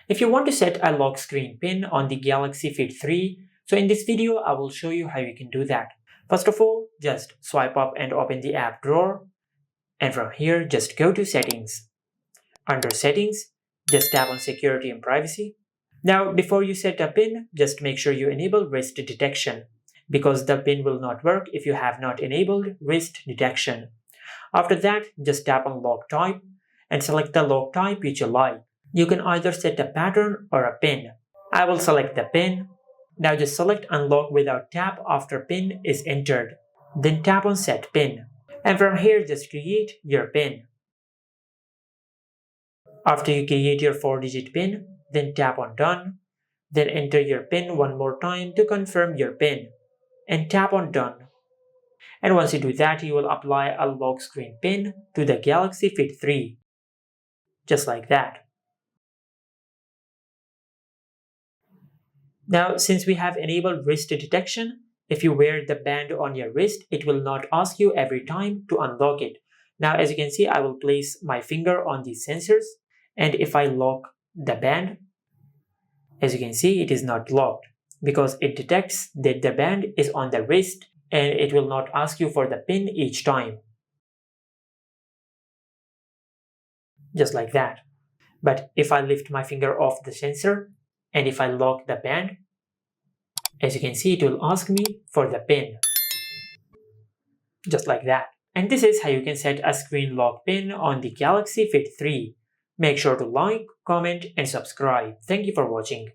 If you want to set a lock screen pin on the Galaxy Fit 3, so in this video I will show you how you can do that. First of all, just swipe up and open the app drawer, and from here just go to Settings. Under Settings, just tap on Security and Privacy. Now before you set a pin, just make sure you enable wrist detection, because the pin will not work if you have not enabled wrist detection. After that, just tap on Lock Type and select the lock type which you like. You can either set a pattern or a pin. I will select the pin. Now just select Unlock without tap after pin is entered. Then tap on Set Pin. And from here just create your pin. After you create your 4-digit pin, then tap on Done. Then enter your pin one more time to confirm your pin. And tap on Done. And once you do that, you will apply a lock screen pin to the Galaxy Fit 3. Just like that. Now, since we have enabled wrist detection, if you wear the band on your wrist, it will not ask you every time to unlock it. Now, as you can see, I will place my finger on these sensors, and if I lock the band, as you can see, it is not locked because it detects that the band is on the wrist and it will not ask you for the pin each time. Just like that. But if I lift my finger off the sensor, and if I lock the band, as you can see, it will ask me for the pin. Just like that. And this is how you can set a screen lock pin on the Galaxy Fit 3. Make sure to like, comment, and subscribe. Thank you for watching.